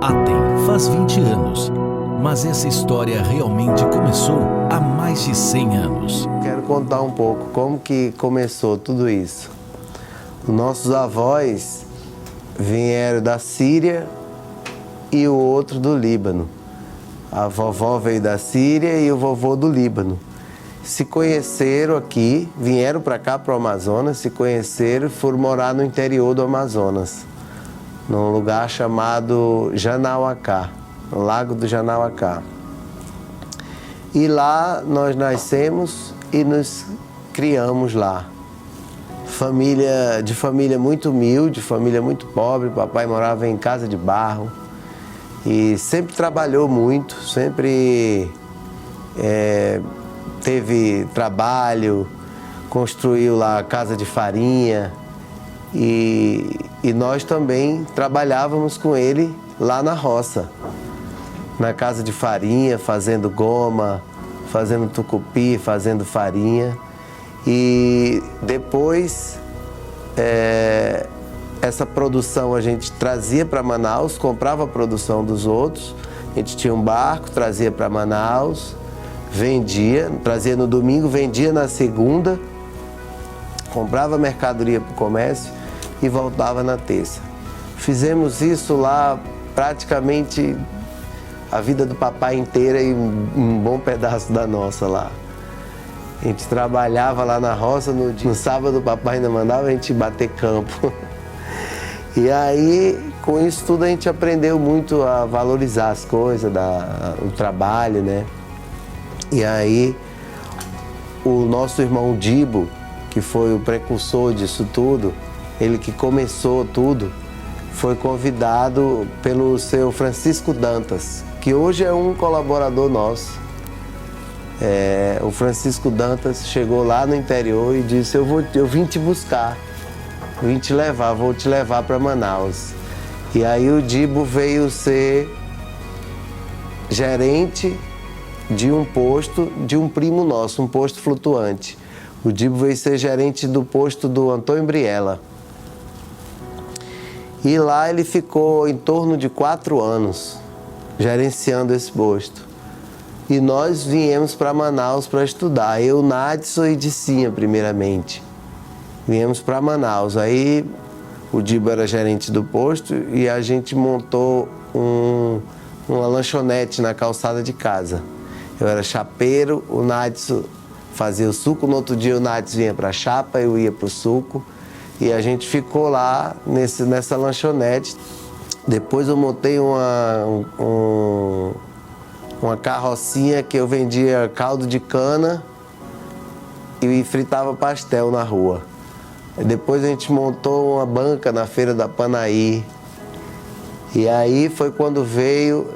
Atem faz 20 anos, mas essa história realmente começou há mais de 100 anos. Quero contar um pouco como que começou tudo isso. Os nossos avós vieram da Síria e o outro do Líbano. A vovó veio da Síria e o vovô do Líbano. Se conheceram aqui, vieram para cá, para o Amazonas, se conheceram e foram morar no interior do Amazonas, num lugar chamado Janauacá, no Lago do Janauacá. E lá nós nascemos e nos criamos lá. De família muito humilde, família muito pobre, papai morava em casa de barro e sempre trabalhou muito, sempre teve trabalho, construiu lá a casa de farinha e nós também trabalhávamos com ele lá na roça, na casa de farinha, fazendo goma, fazendo tucupi, fazendo farinha. E depois essa produção a gente trazia para Manaus, comprava a produção dos outros, a gente tinha um barco, trazia para Manaus, vendia, trazia no domingo, vendia na segunda, comprava mercadoria para o comércio e voltava na terça. Fizemos isso lá praticamente a vida do papai inteira e um bom pedaço da nossa lá. A gente trabalhava lá na roça, no sábado o papai ainda mandava a gente bater campo. E aí, com isso tudo, a gente aprendeu muito a valorizar as coisas, o trabalho, né? E aí, o nosso irmão Dibo, que foi o precursor disso tudo, ele que começou tudo, foi convidado pelo seu Francisco Dantas, que hoje é um colaborador nosso. O Francisco Dantas chegou lá no interior e disse: eu vim te buscar, vim te levar, vou te levar para Manaus. E aí o Dibo veio ser gerente de um posto de um primo nosso, um posto flutuante. O Dibo veio ser gerente do posto do Antônio Briella. E lá ele ficou em torno de 4 anos gerenciando esse posto. E nós viemos para Manaus para estudar, eu, Nadson e Dicinha primeiramente. Viemos para Manaus, aí o Dibo era gerente do posto e a gente montou uma lanchonete na calçada de casa. Eu era chapeiro, o Nadson fazia o suco, no outro dia o Nadson vinha para a chapa, eu ia para o suco. E a gente ficou lá nessa lanchonete. Depois eu montei uma carrocinha que eu vendia caldo de cana e fritava pastel na rua. Depois a gente montou uma banca na Feira da Panaí. E aí foi quando veio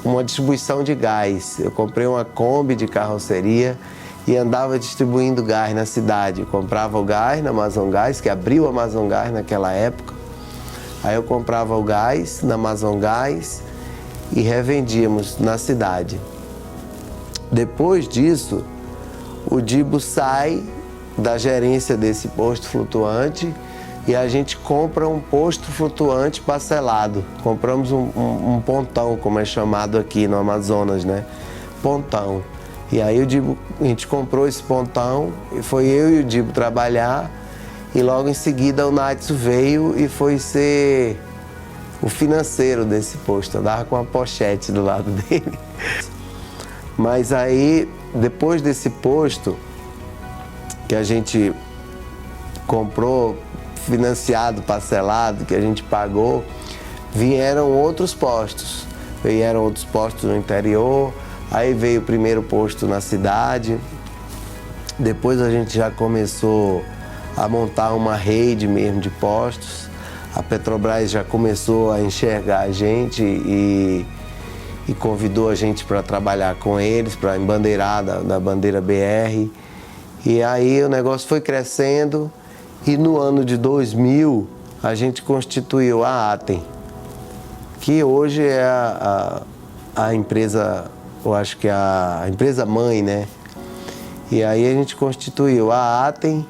uma distribuição de gás. Eu comprei uma Kombi de carroceria e andava distribuindo gás na cidade. Eu comprava o gás na Amazon Gás, que abriu a Amazon Gás naquela época. Aí eu comprava o gás na Amazon Gás e revendíamos na cidade. Depois disso, o Dibo sai da gerência desse posto flutuante e a gente compra um posto flutuante parcelado. Compramos um pontão, como é chamado aqui no Amazonas, né? Pontão. E aí a gente comprou esse pontão e foi eu e o Dibo trabalhar e logo em seguida o Nadson veio e foi ser o financeiro desse posto. Andava com uma pochete do lado dele. Mas aí, depois desse posto que a gente comprou, financiado, parcelado, que a gente pagou, vieram outros postos. Vieram outros postos no interior. Aí veio o primeiro posto na cidade, depois a gente já começou a montar uma rede mesmo de postos. A Petrobras já começou a enxergar a gente e convidou a gente para trabalhar com eles, para embandeirar da bandeira BR. E aí o negócio foi crescendo e no ano de 2000 a gente constituiu a Atem, que hoje é a empresa, eu acho que é a empresa mãe, né? E aí a gente constituiu a Atem,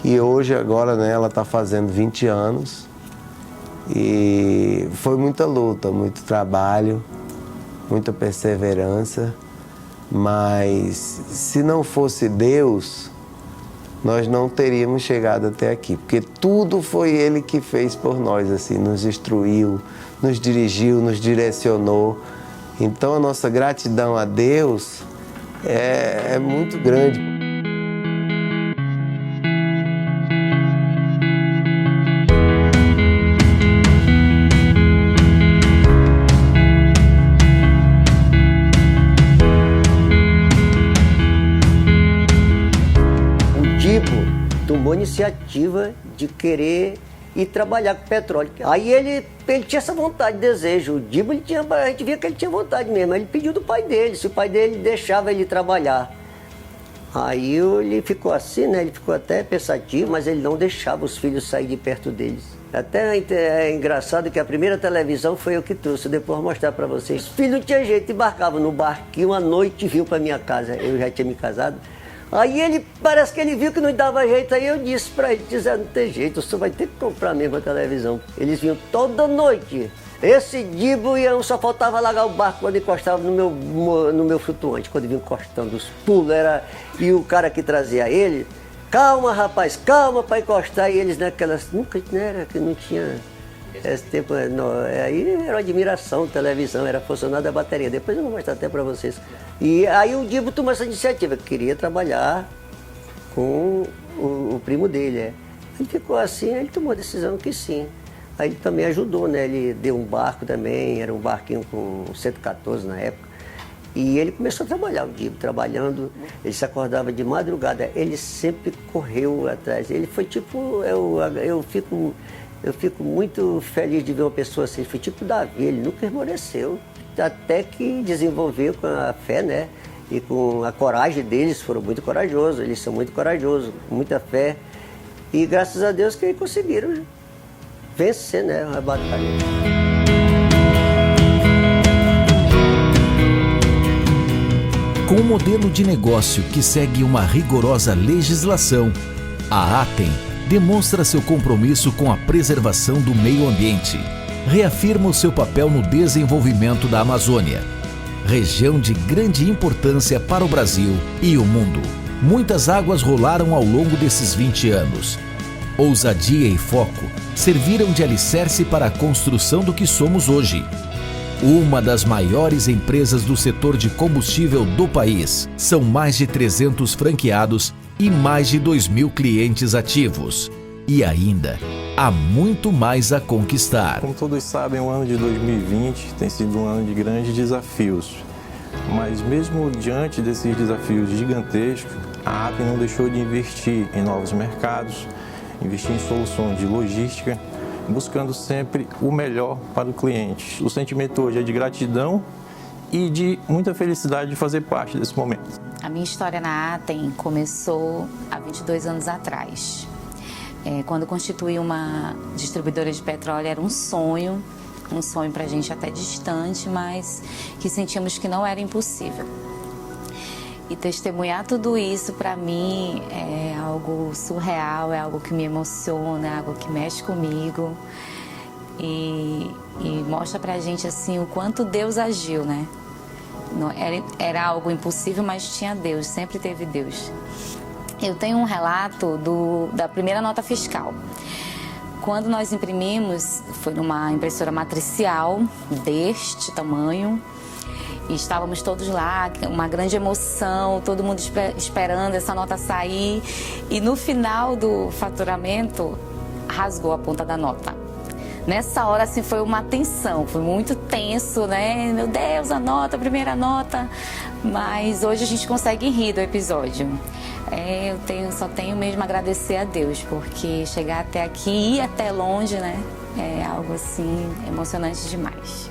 e hoje agora, né, ela está fazendo 20 anos. E foi muita luta, muito trabalho, muita perseverança, mas se não fosse Deus, nós não teríamos chegado até aqui, porque tudo foi Ele que fez por nós, assim, nos instruiu, nos dirigiu, nos direcionou. Então a nossa gratidão a Deus é muito grande. Tomou iniciativa de querer ir trabalhar com petróleo. Aí ele tinha essa vontade, desejo. O Dibo, a gente via que ele tinha vontade mesmo. Ele pediu do pai dele, se o pai dele deixava ele trabalhar. Aí ele ficou assim, né? Ele ficou até pensativo, mas ele não deixava os filhos sair de perto deles. Até é engraçado que a primeira televisão foi eu que trouxe, depois vou mostrar para vocês. Os filhos não tinha jeito, embarcavam no barquinho, à noite viu para minha casa. Eu já tinha me casado. Aí ele, parece que ele viu que não dava jeito, aí eu disse pra ele, não tem jeito, você vai ter que comprar mesmo a televisão. Eles vinham toda noite. Esse Dibo só faltava largar o barco quando encostava no meu flutuante, quando vinha encostando os pulos. E o cara que trazia ele, calma rapaz, calma para encostar, e eles naquelas, nunca, né, que não tinha... Esse tempo, aí era uma admiração, televisão, era funcionar a bateria. Depois eu vou mostrar até para vocês. E aí o Dibo tomou essa iniciativa, queria trabalhar com o primo dele. Ele ficou assim, ele tomou a decisão que sim. Aí ele também ajudou, né? Ele deu um barco também, era um barquinho com 114 na época. E ele começou a trabalhar, o Dibo trabalhando, ele se acordava de madrugada, ele sempre correu atrás. Ele foi tipo, eu fico muito feliz de ver uma pessoa assim, foi tipo Davi, ele nunca esmoreceu, até que desenvolveu com a fé, né? E com a coragem deles, foram muito corajosos, eles são muito corajosos, muita fé. E graças a Deus que conseguiram vencer, né, a batalha. Com um modelo de negócio que segue uma rigorosa legislação, a Atem demonstra seu compromisso com a preservação do meio ambiente. Reafirma o seu papel no desenvolvimento da Amazônia, região de grande importância para o Brasil e o mundo. Muitas águas rolaram ao longo desses 20 anos. Ousadia e foco serviram de alicerce para a construção do que somos hoje. Uma das maiores empresas do setor de combustível do país. São mais de 300 franqueados e mais de 2.000 clientes ativos. E ainda, há muito mais a conquistar. Como todos sabem, o ano de 2020 tem sido um ano de grandes desafios. Mas mesmo diante desses desafios gigantescos, a Atem não deixou de investir em novos mercados, investir em soluções de logística, buscando sempre o melhor para o cliente. O sentimento hoje é de gratidão e de muita felicidade de fazer parte desse momento. A minha história na Atem começou há 22 anos atrás. Quando constituí uma distribuidora de petróleo, era um sonho para a gente até distante, mas que sentíamos que não era impossível. E testemunhar tudo isso, para mim, é algo surreal, é algo que me emociona, é algo que mexe comigo. E mostra pra gente, assim, o quanto Deus agiu, né? Era algo impossível, mas tinha Deus, sempre teve Deus. Eu tenho um relato da primeira nota fiscal. Quando nós imprimimos, foi numa impressora matricial deste tamanho, e estávamos todos lá, uma grande emoção, todo mundo esperando essa nota sair. E no final do faturamento, rasgou a ponta da nota. Nessa hora, assim, foi uma tensão, foi muito tenso, né? Meu Deus, a primeira nota. Mas hoje a gente consegue rir do episódio. Só tenho mesmo a agradecer a Deus, porque chegar até aqui e ir até longe, né? É algo, assim, emocionante demais.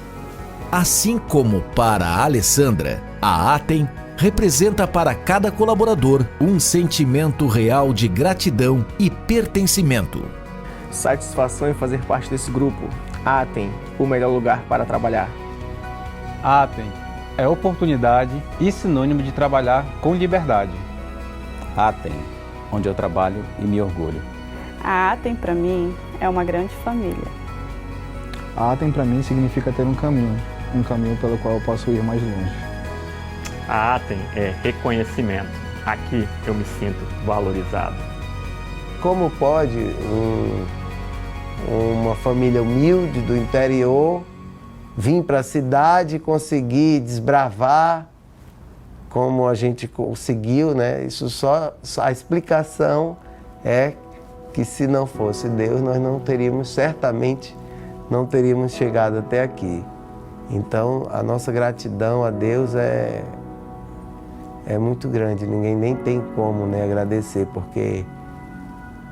Assim como para a Alessandra, a Atem representa para cada colaborador um sentimento real de gratidão e pertencimento. Satisfação em fazer parte desse grupo. Atem, o melhor lugar para trabalhar. Atem é oportunidade e sinônimo de trabalhar com liberdade. Atem, onde eu trabalho e me orgulho. A Atem, para mim, é uma grande família. A Atem para mim significa ter um caminho pelo qual eu posso ir mais longe. A Atem é reconhecimento. Aqui eu me sinto valorizado. Como pode uma família humilde do interior vir para a cidade e conseguir desbravar como a gente conseguiu, né? Isso só a explicação é que se não fosse Deus, nós certamente não teríamos chegado até aqui. Então, a nossa gratidão a Deus é muito grande, ninguém nem tem como, né, agradecer, porque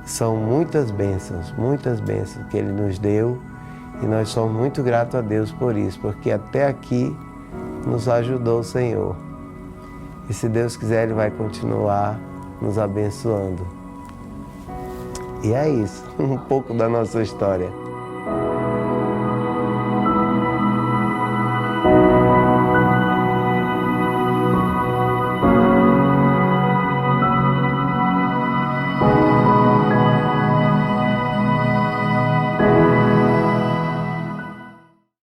são muitas bênçãos que Ele nos deu e nós somos muito gratos a Deus por isso, porque até aqui nos ajudou o Senhor. E se Deus quiser, Ele vai continuar nos abençoando. E é isso, um pouco da nossa história.